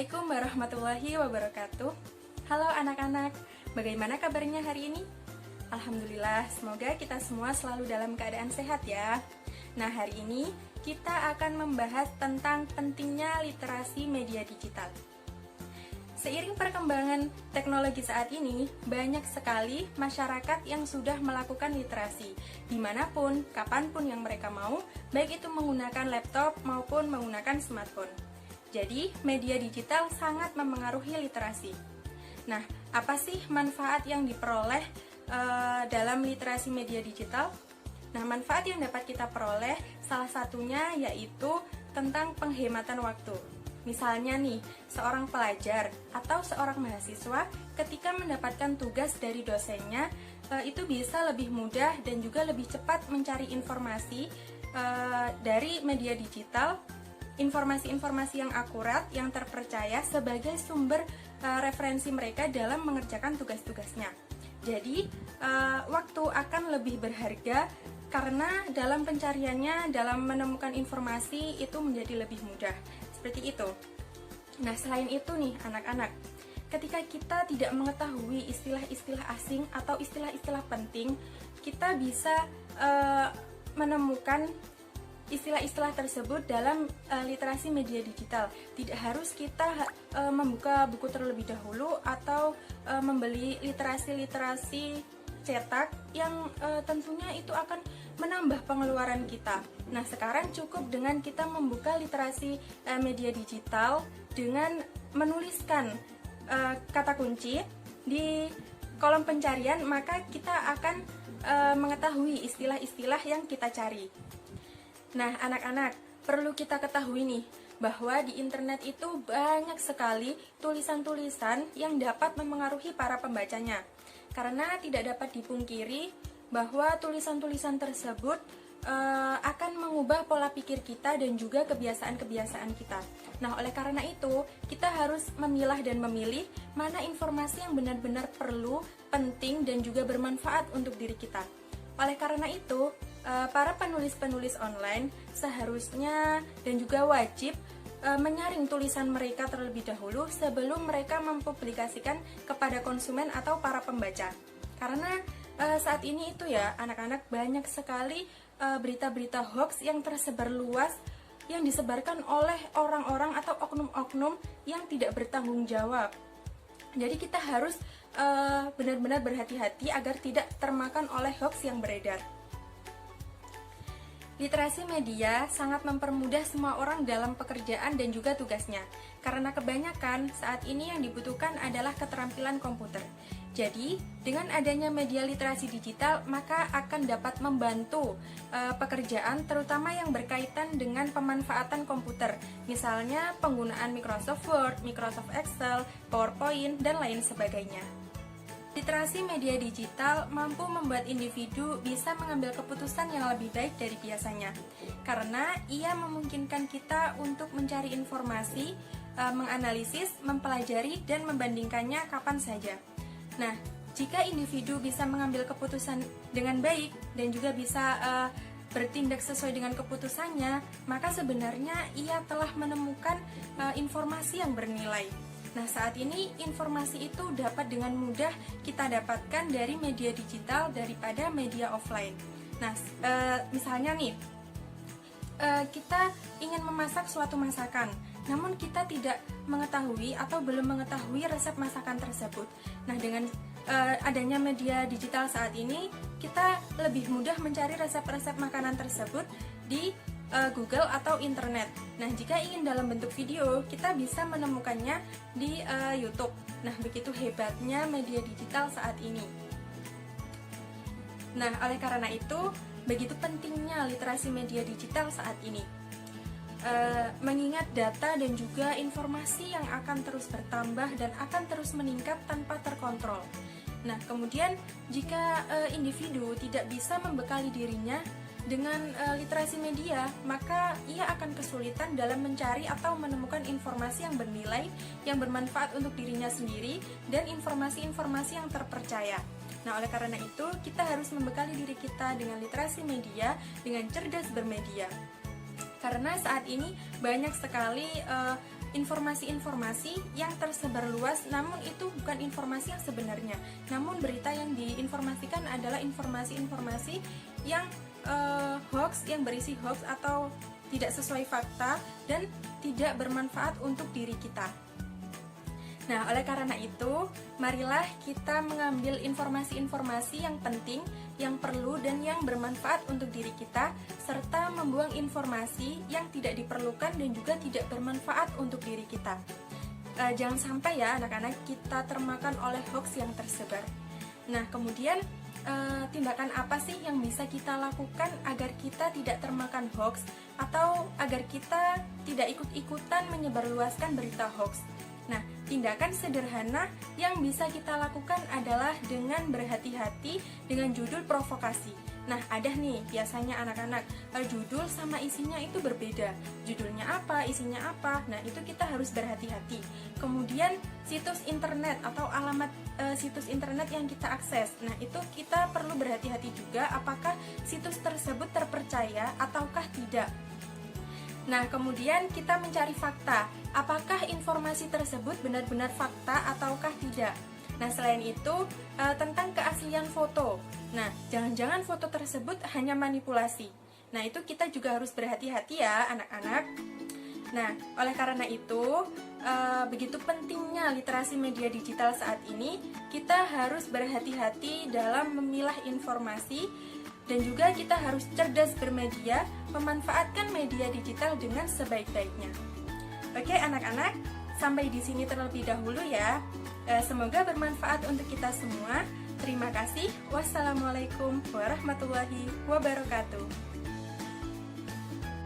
Assalamualaikum warahmatullahi wabarakatuh. Halo anak-anak, bagaimana kabarnya hari ini? Alhamdulillah, semoga kita semua selalu dalam keadaan sehat ya. Nah, hari ini kita akan membahas tentang pentingnya literasi media digital. Seiring perkembangan teknologi saat ini, banyak sekali masyarakat yang sudah melakukan literasi dimanapun, kapanpun yang mereka mau, baik itu menggunakan laptop maupun menggunakan smartphone. Jadi, media digital sangat memengaruhi literasi. Nah, apa sih manfaat yang diperoleh dalam literasi media digital? Nah, manfaat yang dapat kita peroleh salah satunya yaitu tentang penghematan waktu. Misalnya nih, seorang pelajar atau seorang mahasiswa ketika mendapatkan tugas dari dosennya, itu bisa lebih mudah dan juga lebih cepat mencari informasi dari media digital, informasi-informasi yang akurat, yang terpercaya sebagai sumber referensi mereka dalam mengerjakan tugas-tugasnya. Jadi, waktu akan lebih berharga karena dalam pencariannya, dalam menemukan informasi itu menjadi lebih mudah. Seperti itu. Nah, selain itu nih anak-anak, ketika kita tidak mengetahui istilah-istilah asing atau istilah-istilah penting, kita bisa menemukan istilah-istilah tersebut dalam literasi media digital. Tidak harus kita membuka buku terlebih dahulu atau membeli literasi-literasi cetak yang tentunya itu akan menambah pengeluaran kita. Nah, sekarang cukup dengan kita membuka literasi media digital dengan menuliskan kata kunci di kolom pencarian, maka kita akan mengetahui istilah-istilah yang kita cari. Nah, anak-anak, perlu kita ketahui nih, bahwa di internet itu banyak sekali tulisan-tulisan yang dapat memengaruhi para pembacanya. Karena tidak dapat dipungkiri bahwa tulisan-tulisan tersebut akan mengubah pola pikir kita dan juga kebiasaan-kebiasaan kita. Nah, oleh karena itu, kita harus memilah dan memilih mana informasi yang benar-benar perlu, penting, dan juga bermanfaat untuk diri kita. Oleh karena itu, para penulis-penulis online seharusnya dan juga wajib menyaring tulisan mereka terlebih dahulu sebelum mereka mempublikasikan kepada konsumen atau para pembaca. Karena saat ini itu ya, anak-anak, banyak sekali berita-berita hoax yang tersebar luas yang disebarkan oleh orang-orang atau oknum-oknum yang tidak bertanggung jawab. Jadi kita harus benar-benar berhati-hati agar tidak termakan oleh hoax yang beredar. Literasi media sangat mempermudah semua orang dalam pekerjaan dan juga tugasnya, karena kebanyakan saat ini yang dibutuhkan adalah keterampilan komputer. Jadi, dengan adanya media literasi digital, maka akan dapat membantu pekerjaan, terutama yang berkaitan dengan pemanfaatan komputer, misalnya penggunaan Microsoft Word, Microsoft Excel, PowerPoint, dan lain sebagainya. Literasi media digital mampu membuat individu bisa mengambil keputusan yang lebih baik dari biasanya, karena ia memungkinkan kita untuk mencari informasi, menganalisis, mempelajari, dan membandingkannya kapan saja. Nah, jika individu bisa mengambil keputusan dengan baik dan juga bisa bertindak sesuai dengan keputusannya, maka sebenarnya ia telah menemukan informasi yang bernilai. Nah, saat ini informasi itu dapat dengan mudah kita dapatkan dari media digital daripada media offline. Nah, misalnya nih, kita ingin memasak suatu masakan, namun kita tidak mengetahui atau belum mengetahui resep masakan tersebut. Nah, dengan adanya media digital saat ini, kita lebih mudah mencari resep-resep makanan tersebut di Google atau internet. Nah, jika ingin dalam bentuk video, kita bisa menemukannya di YouTube. Nah, begitu hebatnya media digital saat ini. Nah, oleh karena itu, begitu pentingnya literasi media digital saat ini. Mengingat data dan juga informasi yang akan terus bertambah dan akan terus meningkat tanpa terkontrol. Nah, kemudian jika individu tidak bisa membekali dirinya dengan literasi media, maka ia akan kesulitan dalam mencari atau menemukan informasi yang bernilai, yang bermanfaat untuk dirinya sendiri, dan informasi-informasi yang terpercaya. Nah, oleh karena itu, kita harus membekali diri kita dengan literasi media, dengan cerdas bermedia. Karena saat ini banyak sekali informasi-informasi yang tersebar luas, namun itu bukan informasi yang sebenarnya. Namun berita yang diinformasikan adalah informasi-informasi yang hoax, yang berisi hoax atau tidak sesuai fakta dan tidak bermanfaat untuk diri kita. Nah, oleh karena itu, marilah kita mengambil informasi-informasi yang penting, yang perlu, dan yang bermanfaat untuk diri kita, serta membuang informasi yang tidak diperlukan dan juga tidak bermanfaat untuk diri kita. Jangan sampai ya anak-anak kita termakan oleh hoax yang tersebar. Nah, kemudian tindakan apa sih yang bisa kita lakukan agar kita tidak termakan hoax atau agar kita tidak ikut-ikutan menyebarluaskan berita hoax? Nah, tindakan sederhana yang bisa kita lakukan adalah dengan berhati-hati dengan judul provokasi. Nah, ada nih biasanya anak-anak judul sama isinya itu berbeda. Judulnya apa, isinya apa. Nah, itu kita harus berhati-hati. Kemudian situs internet atau alamat situs internet yang kita akses. Nah, itu kita perlu berhati-hati juga apakah situs tersebut terpercaya ataukah tidak. Nah, kemudian kita mencari fakta. Apakah informasi tersebut benar-benar fakta ataukah tidak? Nah, selain itu, tentang keaslian foto. Nah, jangan-jangan foto tersebut hanya manipulasi. Nah, itu kita juga harus berhati-hati ya, anak-anak. Nah, oleh karena itu, begitu pentingnya literasi media digital saat ini, kita harus berhati-hati dalam memilah informasi. Dan juga kita harus cerdas bermedia, memanfaatkan media digital dengan sebaik-baiknya. Oke anak-anak, sampai di sini terlebih dahulu ya. Semoga bermanfaat untuk kita semua. Terima kasih. Wassalamualaikum warahmatullahi wabarakatuh.